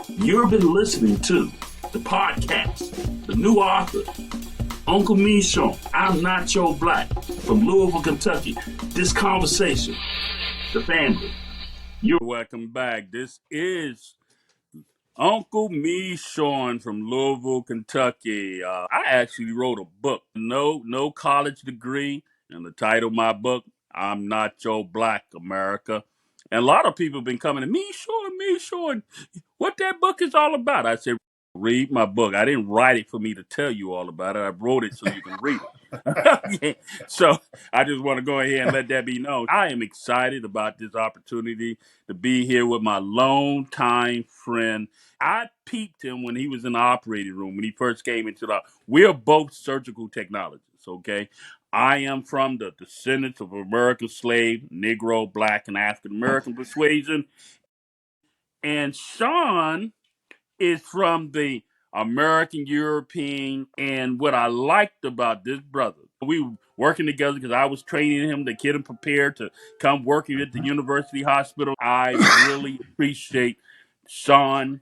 You've been listening to the podcast, The New Author, Uncle Meshorn, I'm Not Your Black, from Louisville, Kentucky. This conversation, the family. You're welcome back. This is Uncle Meshorn from Louisville, Kentucky. I actually wrote a book, no college degree, and the title of my book, I'm Not Your Black, America. And a lot of people have been coming to me, Meshorn, what that book is all about. I said, read my book. I didn't write it for me to tell you all about it. I wrote it so you can read it. Okay. So I just want to go ahead and let that be known. I am excited about this opportunity to be here with my longtime friend. I peeped him when he was in the operating room when he first came into the. We're both surgical technologists, okay? I am from the descendants of American slave, Negro, Black, and African American persuasion. And Sean is from the American European. And what I liked about this brother, we were working together because I was training him to get him prepared to come working at the university hospital. I really appreciate Sean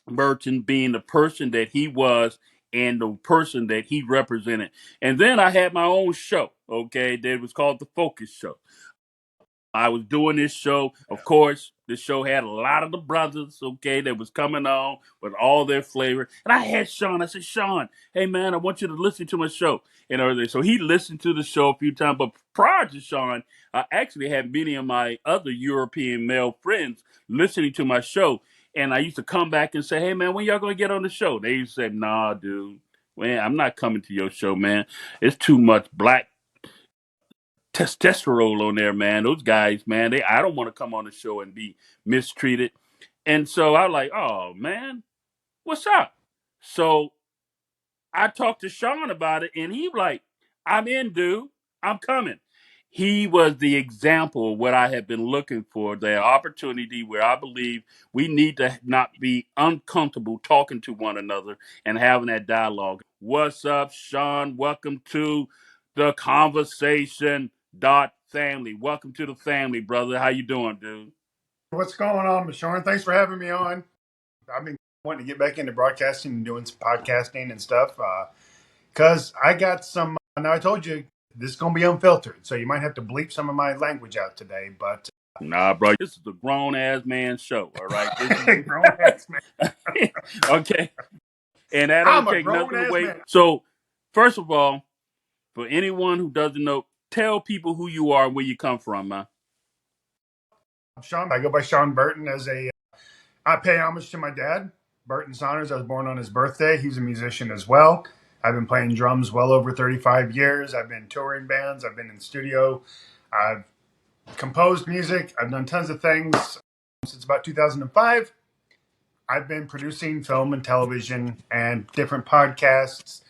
Burton being the person that he was and the person that he represented. And then I had my own show, okay, that was called The Focus Show. I was doing this show. Of course, the show had a lot of the brothers, okay, that was coming on with all their flavor. And I had Sean. I said, Sean, hey, man, I want you to listen to my show. And everything. So he listened to the show a few times. But prior to Sean, I actually had many of my other European male friends listening to my show. And I used to come back and say, hey, man, when y'all going to get on the show? They used to say, nah, dude, man, I'm not coming to your show, man. It's too much black testosterone on there, man. Those guys, man, I don't want to come on the show and be mistreated. And so I was like, oh man, what's up? So I talked to Sean about it, and he like, I'm in, dude. I'm coming. He was the example of what I had been looking for, the opportunity where I believe we need to not be uncomfortable talking to one another and having that dialogue. What's up, Sean? Welcome to the conversation dot family. Welcome to the family, brother. How you doing, dude? What's going on, Meshorn? Thanks for having me on. I've been wanting to get back into broadcasting and doing some podcasting and stuff because I got some. Now, I told you this is going to be unfiltered, so you might have to bleep some of my language out today, but. Nah, bro, this is a grown ass man show, all right? This is Grown ass man. okay. And that don't I'm a take grown nothing ass away. man. So, first of all, for anyone who doesn't know, tell people who you are and where you come from, man. I'm Sean. I go by Sean Burton I pay homage to my dad, Burton Saunders. I was born on his birthday. He's a musician as well. I've been playing drums well over 35 years. I've been touring bands. I've been in studio. I've composed music. I've done tons of things since about 2005. I've been producing film and television and different podcasts,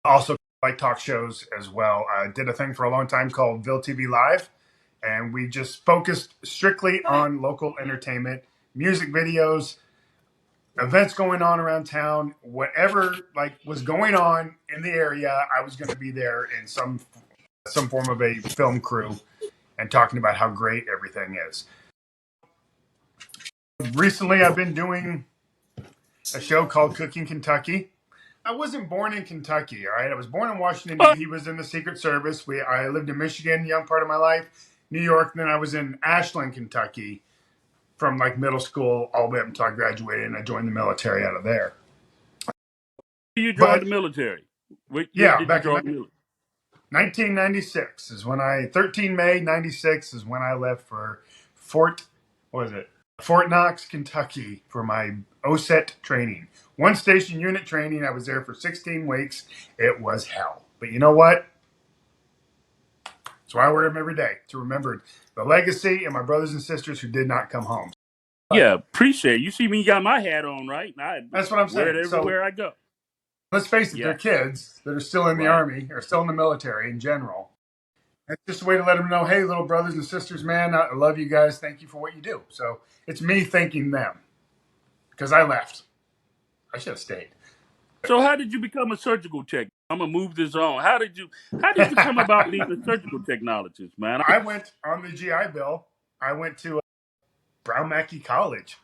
also like talk shows as well. I did a thing for a long time called Ville TV Live, and we just focused strictly on local entertainment, music videos, events going on around town, whatever like was going on in the area. I was going to be there in some form of a film crew and talking about how great everything is. Recently, I've been doing a show called Cooking Kentucky. I wasn't born in Kentucky, all right? I was born in Washington. He was in the Secret Service. I lived in Michigan, young part of my life, New York. And then I was in Ashland, Kentucky from like middle school all the way up until I graduated, and I joined the military out of there. You joined the military? What year did you join the military? 1996 is when 13 May 96 is when I left for Fort Knox, Kentucky for my OSET training. One station unit training. I was there for 16 weeks. It was hell. But you know what? That's why I wear them every day, to remember the legacy and my brothers and sisters who did not come home. Yeah, appreciate it. You see me got my hat on, right? That's what I'm saying. Wear it everywhere I go. Let's face it, they're kids that are still in the Army or still in the military in general. It's just a way to let them know, hey, little brothers and sisters, man, I love you guys. Thank you for what you do. So it's me thanking them because I left. I should have stayed. So how did you become a surgical tech? I'm gonna move this on. How did you come about being a surgical technologist, man? I went on the GI Bill. I went to Brown Mackey College.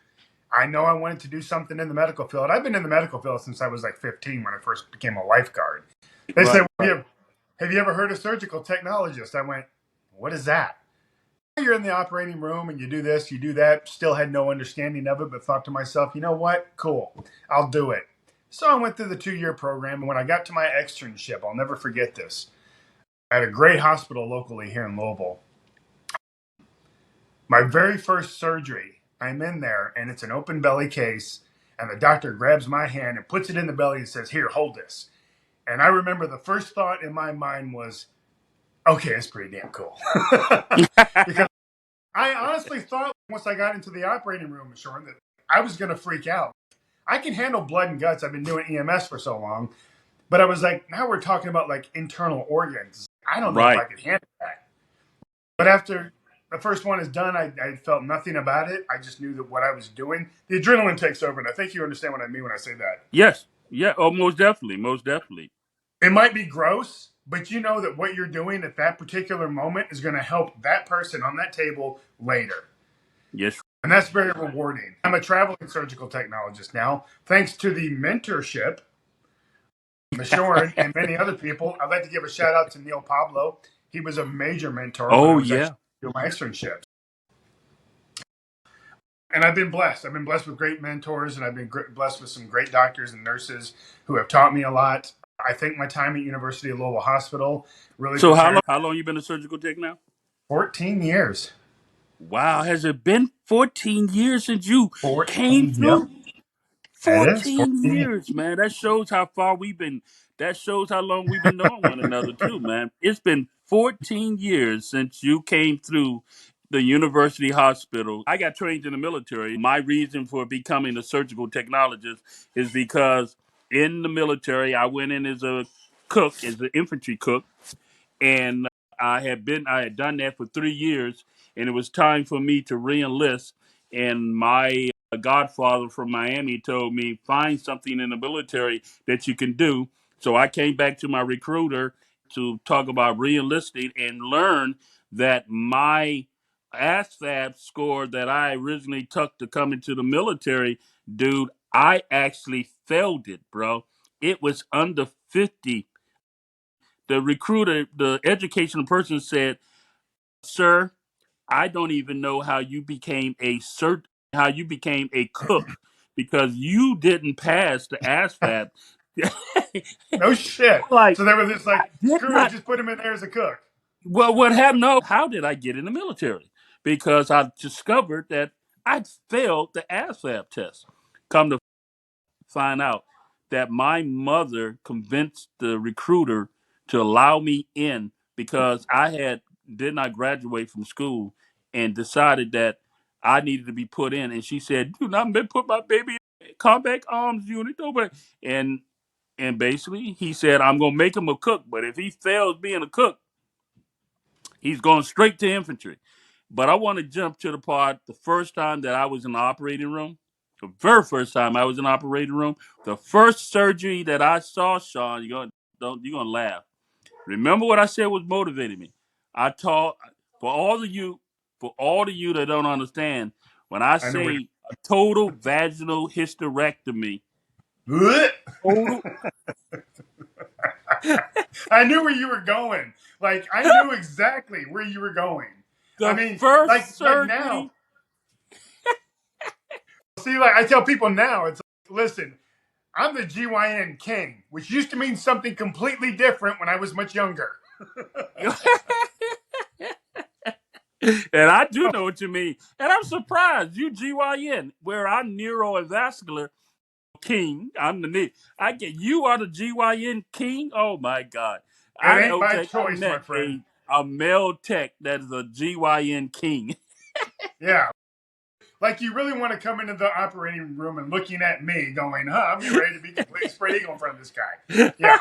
I know I wanted to do something in the medical field. I've been in the medical field since I was like 15 when I first became a lifeguard. They said, Right. well, have you ever heard of surgical technologists? I went, what is that? You're in the operating room and you do this, you do that. Still had no understanding of it, but thought to myself, you know what? Cool. I'll do it. So I went through the 2-year program. And when I got to my externship, I'll never forget this. At a great hospital locally here in Louisville, my very first surgery, I'm in there and it's an open belly case. And the doctor grabs my hand and puts it in the belly and says, here, hold this. And I remember the first thought in my mind was, okay, it's pretty damn cool. Because I honestly thought once I got into the operating room, Meshorn, that I was going to freak out. I can handle blood and guts. I've been doing EMS for so long. But I was like, now we're talking about like internal organs. I don't know if I Right. could handle that. But after the first one is done, I felt nothing about it. I just knew that what I was doing, the adrenaline takes over. And I think you understand what I mean when I say that. Yes. Yeah. Oh, most definitely. Most definitely. It might be gross, but you know that what you're doing at that particular moment is going to help that person on that table later. Yes. And that's very rewarding. I'm a traveling surgical technologist now, thanks to the mentorship, Meshorn, and many other people. I'd like to give a shout out to Neil Pablo. He was a major mentor when I Oh, was actually yeah. doing my externship. And I've been blessed. I've been blessed with great mentors, and I've been blessed with some great doctors and nurses who have taught me a lot. I think my time at University of Louisville Hospital really So prepared. how long you been a surgical tech now? 14 years. Wow. Has it been 14 years since you came 14. Yep. through? It is 14 14. years, man. That shows how far we've been. That shows how long we've been knowing one another, too, man. It's been 14 years since you came through the university hospital. I got trained in the military. My reason for becoming a surgical technologist is because in the military, I went in as a cook, as an infantry cook, and I had done that for 3 years, and it was time for me to reenlist. And my godfather from Miami told me, find something in the military that you can do. So I came back to my recruiter to talk about reenlisting and learn that my ASVAB score that I originally took to come into the military, dude, I actually failed it, bro. It was under 50. The recruiter, the educational person said, "Sir, I don't even know how you became how you became a cook because you didn't pass the ASVAB." No shit. Like, So they were just I like, did screw it, not. just put him in there as a cook. Well, what happened? No, how did I get in the military? Because I discovered that I'd failed the ASVAB test. Come to find out that my mother convinced the recruiter to allow me in because I had did not graduate from school and decided that I needed to be put in. And she said, "Do not put my baby in combat arms unit over." And and basically, he said, "I'm gonna make him a cook, but if he fails being a cook, he's going straight to infantry." But I want to jump to the part the first time that I was in the operating room. The very first time I was in the operating room, the first surgery that I saw, Sean, you're gonna laugh. Remember what I said was motivating me. I taught for all of you, that don't understand, when I I know what. say a total vaginal hysterectomy, Blech. total I knew where you were going. Like I knew exactly where you were going. I the mean, first like now. surgery. See, like I tell people now, it's like, listen, I'm the GYN king, which used to mean something completely different when I was much younger. And I do know what you mean. And I'm surprised. You GYN, where I'm neuro and vascular king. I'm the knee. I get you are the GYN king. Oh my God. It I ain't don't by think I choice, my met friend. a male tech that is a GYN king. Yeah. Like you really want to come into the operating room and looking at me going, huh, I'm getting ready to be complete spread eagle in front of this guy. Yeah.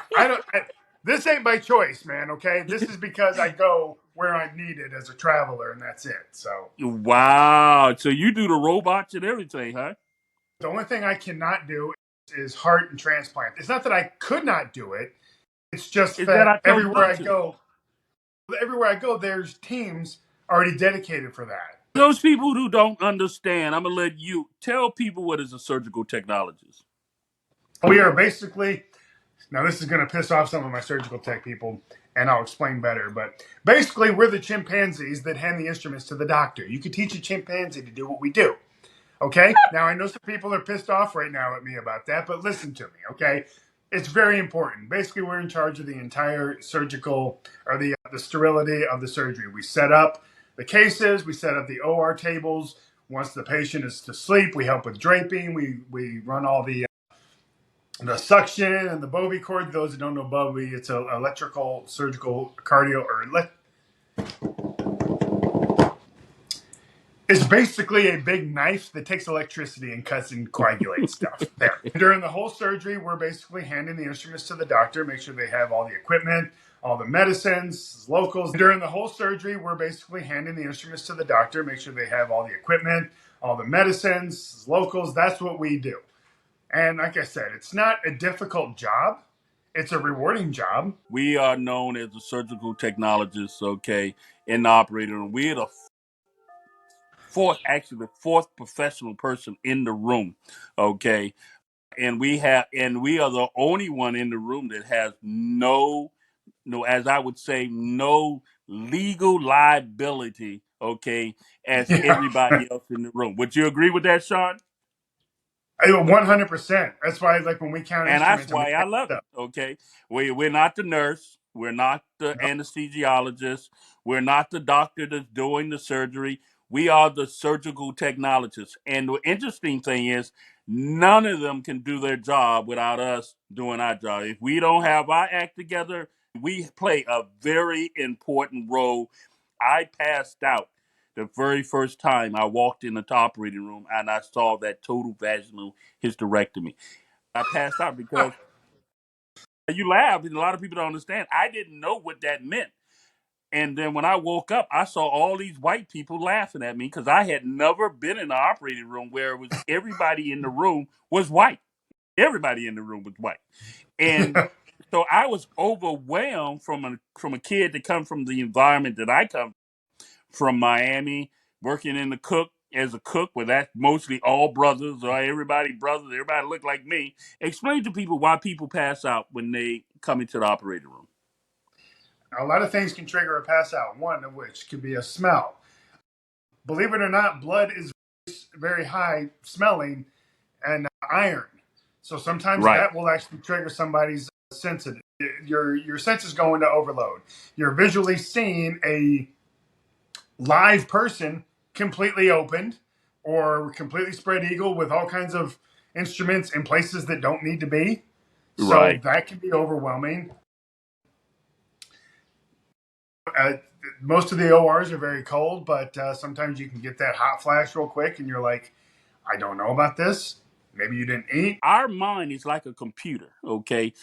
This ain't by choice, man, okay? This is because I go where I'm needed as a traveler and that's it. So Wow. So you do the robots and everything, huh? the only thing I cannot do is heart and transplant. It's not that I could not do it. It's just Is that I that chose not to? everywhere I go, there's teams already dedicated for that. Those people who don't understand, I'm going to let you tell people what is a surgical technologist. We are basically, now this is going to piss off some of my surgical tech people, and I'll explain better, but basically we're the chimpanzees that hand the instruments to the doctor. You could teach a chimpanzee to do what we do. Okay? Now, I know some people are pissed off right now at me about that, but listen to me, okay? It's very important. Basically, we're in charge of the entire surgical or the sterility of the surgery. We set up the cases, we set up the OR tables. Once the patient is to sleep, we help with draping. We run all the suction and the Bovie cord. Those that don't know Bovie, it's an electrical surgical cardio or it's basically a big knife that takes electricity and cuts and coagulates stuff. There. During the whole surgery, we're basically handing the instruments to the doctor, make sure they have all the equipment, all the medicines, locals. During the whole surgery, we're basically handing the instruments to the doctor, make sure they have all the equipment, all the medicines, locals. That's what we do. And like I said, it's not a difficult job. It's a rewarding job. We are known as the surgical technologists, okay, in the operating room. We're the fourth professional person in the room, okay, and we are the only one in the room that has no, as I would say, no legal liability, okay, as Yeah. everybody else in the room. Would you agree with that, Sean? 100%. That's why, like, when we count And that's instruments and we why I count love stuff. it. Okay, we're not the nurse, we're not the anesthesiologist, we're not the doctor that's doing the surgery. We are the surgical technologists. And the interesting thing is, none of them can do their job without us doing our job. If we don't have our act together, we play a very important role. I passed out the very first time I walked in the operating room and I saw that total vaginal hysterectomy. I passed out because you laughed, and a lot of people don't understand. I didn't know what that meant. And then when I woke up, I saw all these white people laughing at me because I had never been in the operating room where it was everybody in the room was white. Everybody in the room was white. And so I was overwhelmed from a kid that come from the environment that I come from Miami, working in the cook as a cook, where that's mostly all brothers or everybody brothers, everybody look like me. Explain to people why people pass out when they come into the operating room. A lot of things can trigger a pass out, one of which could be a smell. Believe it or not, blood is very high smelling and iron. So sometimes Right. that will actually trigger somebody's sensitive. Your senses go into overload. You're visually seeing a live person completely opened or completely spread eagle with all kinds of instruments in places that don't need to be. So Right. that can be overwhelming. Uh, Most of the ORs are very cold, but sometimes you can get that hot flash real quick and you're like, I don't know about this. Maybe you didn't eat. Our mind is like a computer, okay?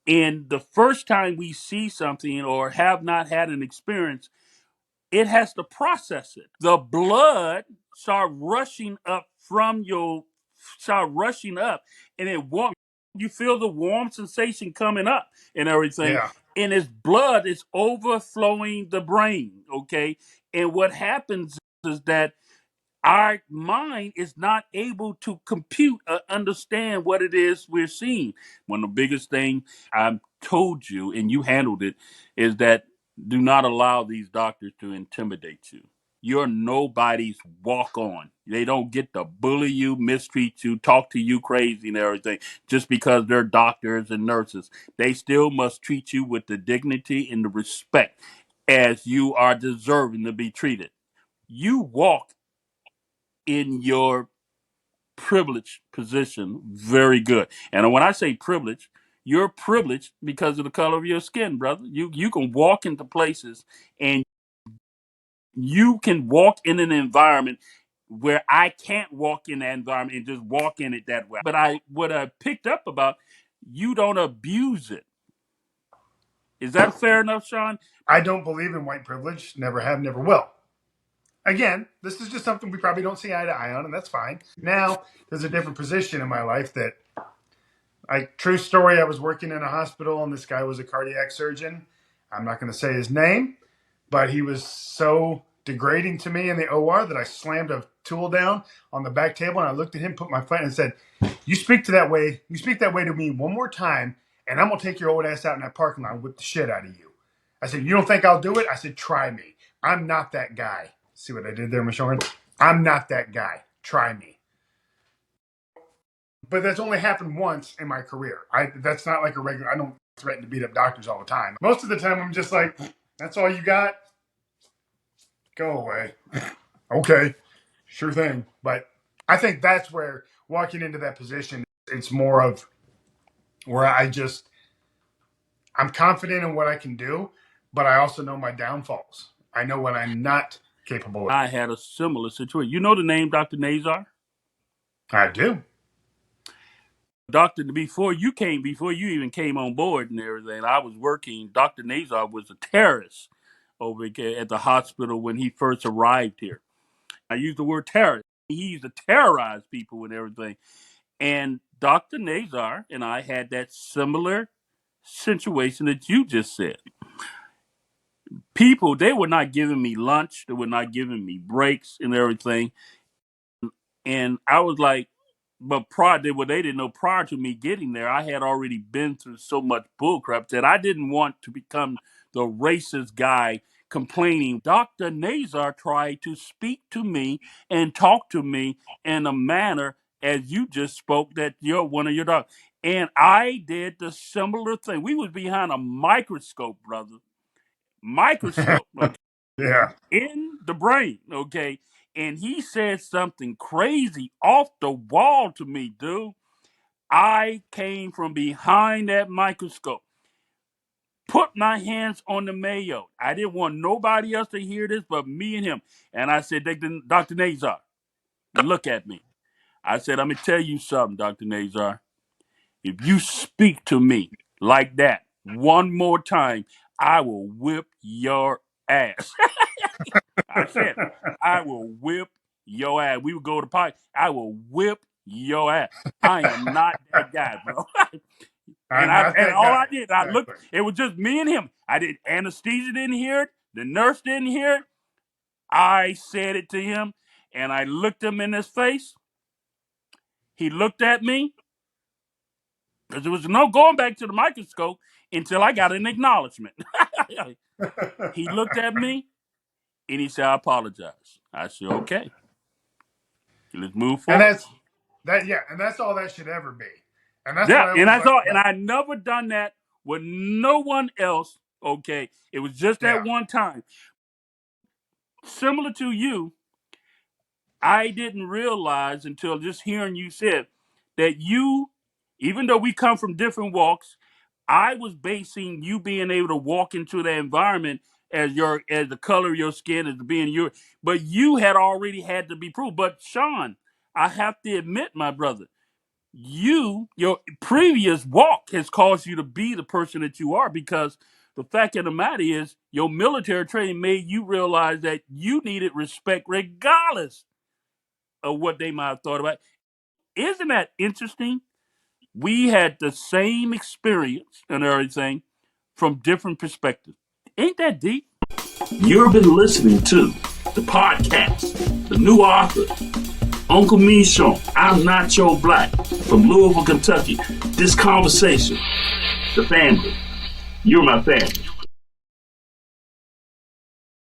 And the first time we see something or have not had an experience, it has to process it. The blood start rushing up, and it warm. You feel the warm sensation coming up and everything, Yeah. and its blood is overflowing the brain. Okay, and what happens is that our mind is not able to compute or understand what it is we're seeing. One of the biggest things I've told you, and you handled it, is that do not allow these doctors to intimidate you. You're nobody's walk on. They don't get to bully you, mistreat you, talk to you crazy and everything just because they're doctors and nurses. They still must treat you with the dignity and the respect as you are deserving to be treated. You walk in your privileged position very good. And when I say privilege, you're privileged because of the color of your skin, brother. You can walk into places and you can walk in an environment where I can't walk in that environment and just walk in it that way. But what I picked up about, you don't abuse it. Is that fair enough, Sean? I don't believe in white privilege. Never have, never will. Again, this is just something we probably don't see eye to eye on, and that's fine. Now, there's a different position in my life that, like, true story, I was working in a hospital, and this guy was a cardiac surgeon. I'm not going to say his name, but he was so degrading to me in the OR that I slammed a tool down on the back table and I looked at him, put my foot and said, you speak that way to me one more time and I'm going to take your old ass out in that parking lot and whip the shit out of you. I said, you don't think I'll do it? I said, try me. I'm not that guy. See what I did there, Meshorn? I'm not that guy. Try me. But that's only happened once in my career. That's not like a regular, I don't threaten to beat up doctors all the time. Most of the time I'm just like, that's all you got? Go away. Okay, sure thing. But I think that's where walking into that position, it's more of where I'm confident in what I can do, but I also know my downfalls. I know what I'm not capable of. I had a similar situation. You know the name Dr. Nazar? I do. Doctor, before you even came on board and everything, I was working. Dr. Nazar was a terrorist over at the hospital when he first arrived here. I use the word terrorist. He used to terrorize people and everything. And Dr. Nazar and I had that similar situation that you just said. People, they were not giving me lunch. They were not giving me breaks and everything. And I was like, but they didn't know prior to me getting there, I had already been through so much bullcrap that I didn't want to become the racist guy complaining. Dr. Nazar tried to speak to me and talk to me in a manner as you just spoke that you're one of your dogs. And I did the similar thing. We was behind a microscope, brother. Microscope. Okay? Yeah. In the brain, okay? And he said something crazy off the wall to me, dude. I came from behind that microscope, put my hands on the mayo. I didn't want nobody else to hear this but me and him. And I said, Dr. Nazar, look at me. I said, I'm going to tell you something, Dr. Nazar. If you speak to me like that one more time, I will whip your ass. I said, I will whip your ass. We would go to the party. I will whip your ass. I am not that guy, bro. I'm not that all guy. I did, I looked. It was just me and him. I did anesthesia didn't hear it. The nurse didn't hear it. I said it to him, and I looked him in his face. He looked at me because there was no going back to the microscope until I got an acknowledgement. He looked at me and he said, "I apologize." I said, "Okay, let's move And forward." and that's all that should ever be. And that's what Yeah, I and always that's like all. And about. I never done that with no one else. Okay, it was just that Yeah. one time. Similar to you, I didn't realize until just hearing you said that you, even though we come from different walks, I was basing you being able to walk into that environment as the color of your skin as being your, but you had already had to be proved. But Sean, I have to admit, my brother, your previous walk has caused you to be the person that you are, because the fact of the matter is your military training made you realize that you needed respect regardless of what they might have thought about. Isn't that interesting? We had the same experience and everything from different perspectives. Ain't that deep? You've been listening to the podcast, The New Author, Uncle Meshorn, I'm Not Your Black, from Louisville, Kentucky. This conversation, the family. You're my family.